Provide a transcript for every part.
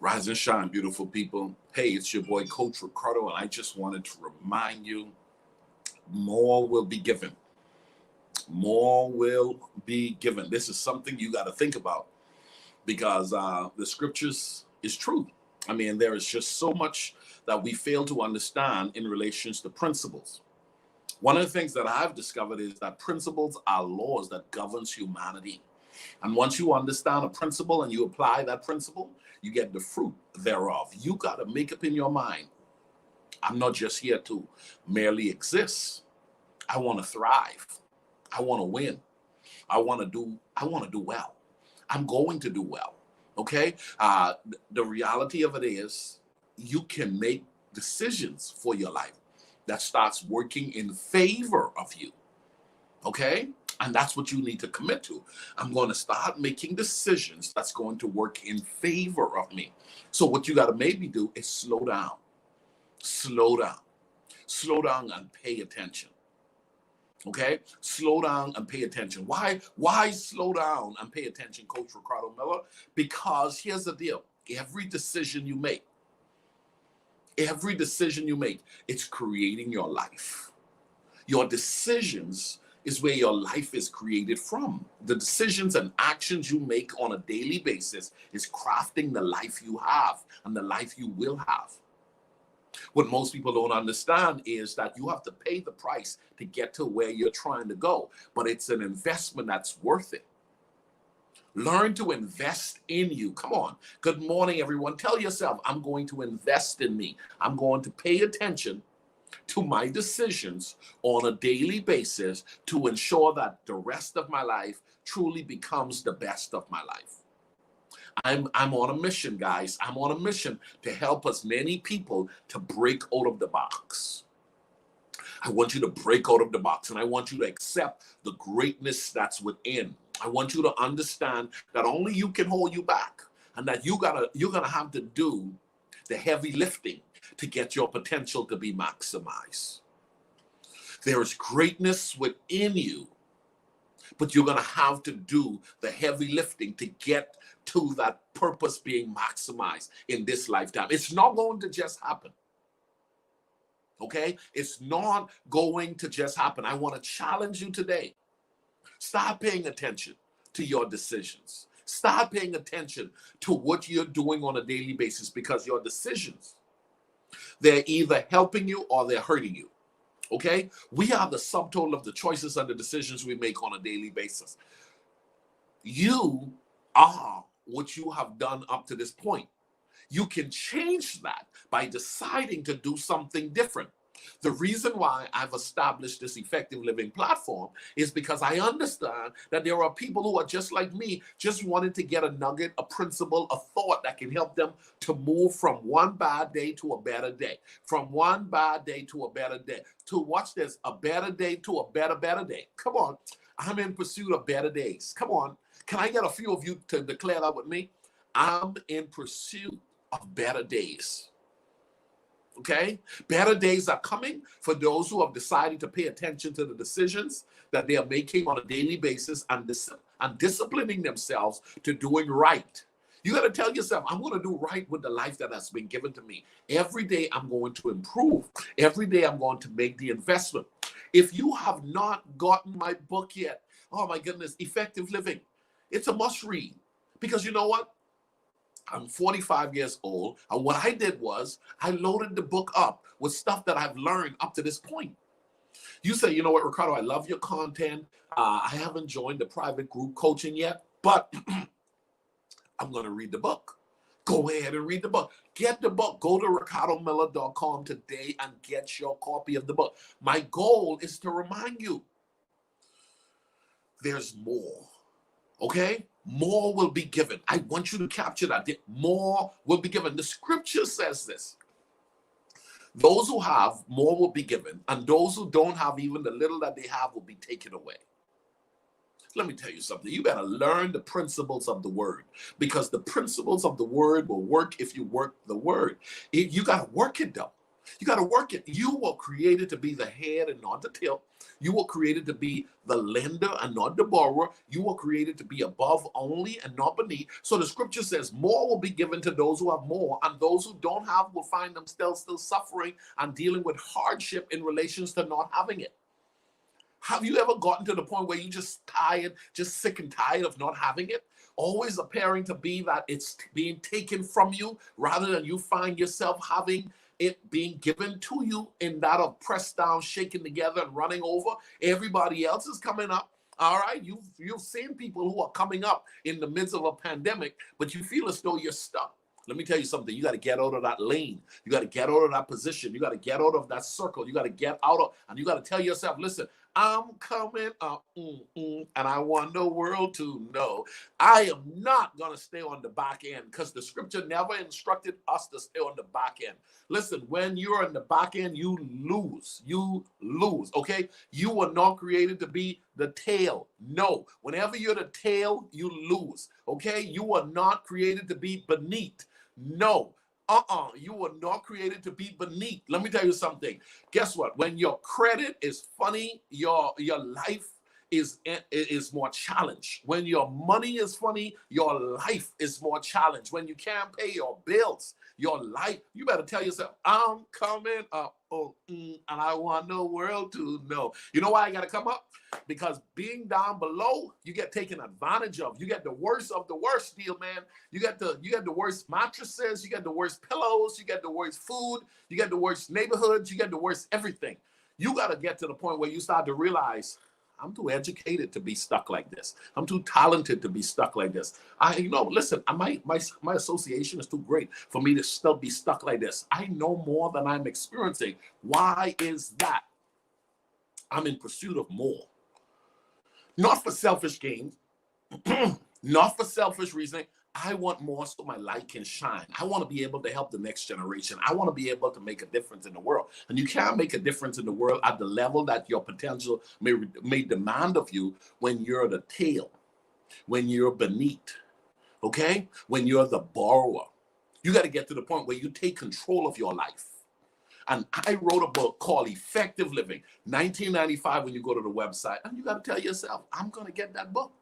Rise and shine, beautiful people. Hey, it's your boy, Coach Ricardo, and I just wanted to remind you more will be given. More will be given. This is something you got to think about because the scriptures is true. I mean, there is just so much that we fail to understand in relations to principles. One of the things that I've discovered is that principles are laws that governs humanity. And once you understand a principle and you apply that principle, you get the fruit thereof. You got to make up in your mind, I'm not just here to merely exist. I want to thrive. I want to win. I want to do well. I'm going to do well. Okay? The reality of it is you can make decisions for your life that starts working in favor of you. Okay? And that's what you need to commit to. I'm going to start making decisions that's going to work in favor of me. So what you got to maybe do is slow down. Slow down. Slow down and pay attention. Okay? Slow down and pay attention. Why slow down and pay attention, Coach Ricardo Miller? Because here's the deal. Every decision you make, it's creating your life. Your decisions is where your life is created from. The decisions and actions you make on a daily basis is crafting the life you have and the life you will have. What most people don't understand is that you have to pay the price to get to where you're trying to go, but it's an investment that's worth it. Learn to invest in you. Come on. Good morning, everyone. Tell yourself, I'm going to invest in me. I'm going to pay attention to my decisions on a daily basis to ensure that the rest of my life truly becomes the best of my life. I'm on a mission, guys. I'm on a mission to help as many people to break out of the box. I want you to break out of the box, and I want you to accept the greatness that's within. I want you to understand that only you can hold you back, and that you're gonna have to do the heavy lifting to get your potential to be maximized. There is greatness within you, but you're gonna have to do the heavy lifting to get to that purpose being maximized in this lifetime. It's not going to just happen. Okay? It's not going to just happen. I want to challenge you today. Start paying attention to your decisions. Start paying attention to what you're doing on a daily basis, because your decisions, they're either helping you or they're hurting you. Okay? We are the subtotal of the choices and the decisions we make on a daily basis. You are what you have done up to this point. You can change that by deciding to do something different. The reason why I've established this effective living platform is because I understand that there are people who are just like me, just wanting to get a nugget, a principle, a thought that can help them to move from one bad day to a better day, from one bad day to a better day, to watch this, a better day to a better day. Come on. I'm in pursuit of better days. Come on. Can I get a few of you to declare that with me? I'm in pursuit of better days. Okay? Better days are coming for those who have decided to pay attention to the decisions that they are making on a daily basis and disciplining themselves to doing right. You got to tell yourself, I'm going to do right with the life that has been given to me. Every day I'm going to improve. Every day I'm going to make the investment. If you have not gotten my book yet, oh my goodness, Effective Living, it's a must read. Because you know what? I'm 45 years old, and what I did was I loaded the book up with stuff that I've learned up to this point. You say, you know what, Ricardo, I love your content. I haven't joined the private group coaching yet, but I'm going to read the book. Go ahead and read the book. Get the book. Go to ricardomiller.com today and get your copy of the book. My goal is to remind you there's more. Okay? More will be given. I want you to capture that. More will be given. The scripture says this. Those who have, more will be given. And those who don't have, even the little that they have will be taken away. Let me tell you something. You better learn the principles of the word, because the principles of the word will work if you work the word. You got to work it though. You got to work it. You were created to be the head and not the tail. You were created to be the lender and not the borrower. You were created to be above only and not beneath. So the scripture says more will be given to those who have more, and those who don't have will find themselves still suffering and dealing with hardship in relations to not having it. Have you ever gotten to the point where you just tired, just sick and tired of not having it? Always appearing to be that it's being taken from you rather than you find yourself having it being given to you in that of pressed down, shaken together, and running over. Everybody else is coming up. All right, you've seen people who are coming up in the midst of a pandemic, but you feel as though you're stuck. Let me tell you something. You got to get out of that lane. You got to get out of that position. You got to get out of that circle. You got to get out of, and you got to tell yourself, listen, I'm coming up, and I want the world to know I am not going to stay on the back end, because the scripture never instructed us to stay on the back end. Listen, when you're on the back end, you lose. You lose, okay? You were not created to be the tail. No. Whenever you're the tail, you lose, okay? You were not created to be beneath. No. You were not created to be beneath. Let me tell you something. Guess what? When your credit is funny, your life is more challenged. When your money is funny, your life is more challenged. When you can't pay your bills, your life, you better tell yourself, I'm coming up. And I want the world to know. You know why I got to come up? Because being down below, you get taken advantage of. You get the worst of the worst deal, man. You get the worst mattresses. You get the worst pillows. You get the worst food. You get the worst neighborhoods. You get the worst everything. You got to get to the point where you start to realize, I'm too educated to be stuck like this. I'm too talented to be stuck like this. Listen, my association is too great for me to still be stuck like this. I know more than I'm experiencing. Why is that? I'm in pursuit of more. Not for selfish gain, not for selfish reasoning. I want more so my light can shine. I want to be able to help the next generation. I want to be able to make a difference in the world. And you can't make a difference in the world at the level that your potential may demand of you when you're the tail, when you're beneath, okay? When you're the borrower. You got to get to the point where you take control of your life. And I wrote a book called Effective Living, 1995, when you go to the website. And you got to tell yourself, I'm going to get that book.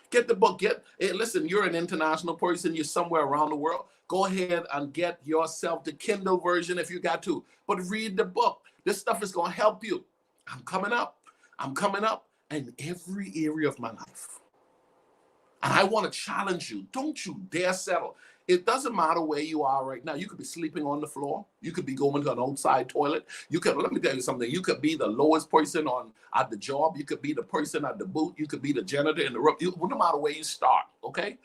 Get the book. Listen, you're an international person. You're somewhere around the world. Go ahead and get yourself the Kindle version if you got to. But read the book. This stuff is going to help you. I'm coming up. I'm coming up in every area of my life. And I want to challenge you. Don't you dare settle. It doesn't matter where you are right now. You could be sleeping on the floor. You could be going to an outside toilet. Let me tell you something. You could be the lowest person at the job. You could be the person at the booth. You could be the janitor in the room. No matter where you start, okay?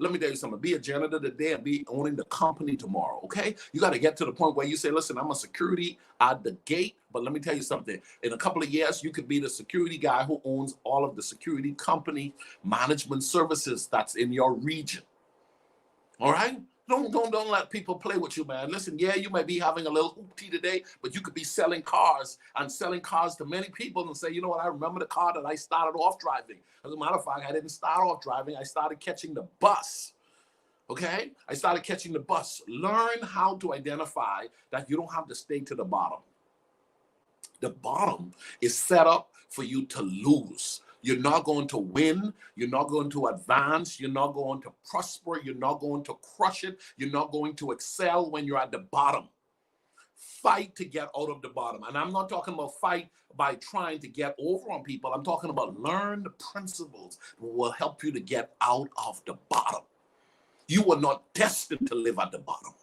Let me tell you something. Be a janitor today and be owning the company tomorrow, okay? You got to get to the point where you say, listen, I'm a security at the gate, but let me tell you something. In a couple of years, you could be the security guy who owns all of the security company management services that's in your region. All right? Don't let people play with you, man. Listen, yeah, you might be having a little hoopty today, but you could be selling cars to many people and say, you know what, I remember the car that I started off driving. As a matter of fact, I didn't start off driving. I started catching the bus. Okay? I started catching the bus. Learn how to identify that you don't have to stay to the bottom. The bottom is set up for you to lose. You're not going to win. You're not going to advance. You're not going to prosper. You're not going to crush it. You're not going to excel when you're at the bottom. Fight to get out of the bottom. And I'm not talking about fight by trying to get over on people. I'm talking about learn the principles that will help you to get out of the bottom. You were not destined to live at the bottom.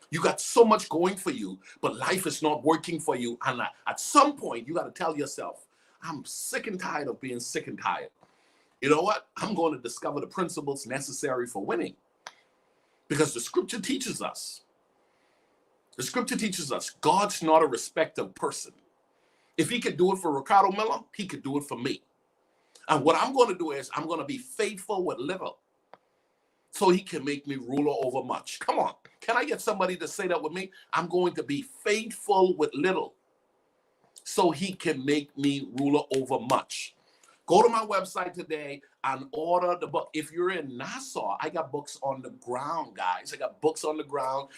You got so much going for you, but life is not working for you. And at some point, you got to tell yourself, I'm sick and tired of being sick and tired. You know what? I'm going to discover the principles necessary for winning. Because the scripture teaches us. God's not a respecter of person. If he could do it for Ricardo Miller, he could do it for me. And what I'm going to do is I'm going to be faithful with little so he can make me ruler over much. Come on. Can I get somebody to say that with me? I'm going to be faithful with little so he can make me ruler over much. Go to my website today and order the book. If you're in Nassau, I got books on the ground, guys. I got books on the ground.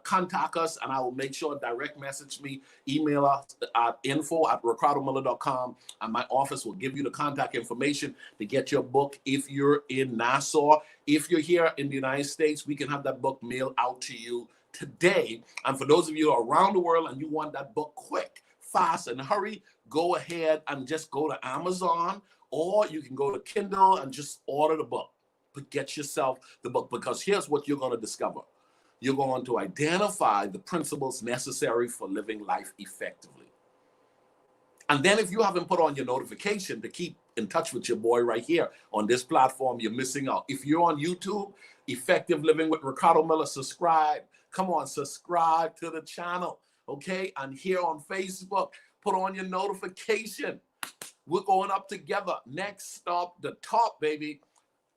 Contact us, and I will make sure direct message me, email us at info@ricardomiller.com, and my office will give you the contact information to get your book if you're in Nassau. If you're here in the United States, we can have that book mailed out to you today. And for those of you around the world and you want that book quick, fast, and hurry, go ahead and just go to Amazon, or you can go to Kindle and just order the book. But get yourself the book, because here's what you're going to discover. You're going to identify the principles necessary for living life effectively. And then if you haven't put on your notification to keep in touch with your boy right here on this platform, you're missing out. If you're on YouTube, Effective Living with Ricardo Miller, subscribe. Come on, subscribe to the channel, okay? And here on Facebook, put on your notification. We're going up together. Next stop, the top, baby.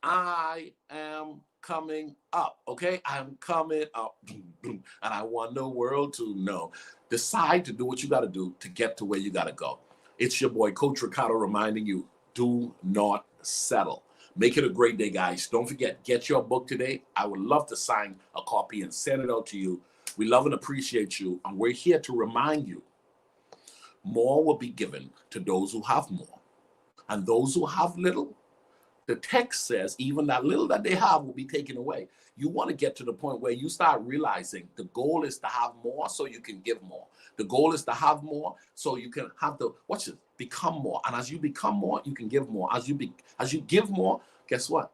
I am coming up, okay? I'm coming up. And I want the world to know. Decide to do what you got to do to get to where you got to go. It's your boy, Coach Ricardo, reminding you, do not settle. Make it a great day, guys. Don't forget, get your book today. I would love to sign a copy and send it out to you. We love and appreciate you. And we're here to remind you, more will be given to those who have more. And those who have little, the text says even that little that they have will be taken away. You want to get to the point where you start realizing the goal is to have more so you can give more. The goal is to have more so you can have the, watch it, become more. And as you become more, you can give more. As you give more, guess what?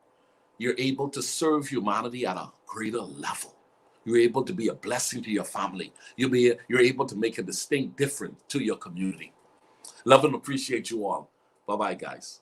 You're able to serve humanity at a greater level. You're able to be a blessing to your family. You're able to make a distinct difference to your community. Love and appreciate you all. Bye-bye, guys.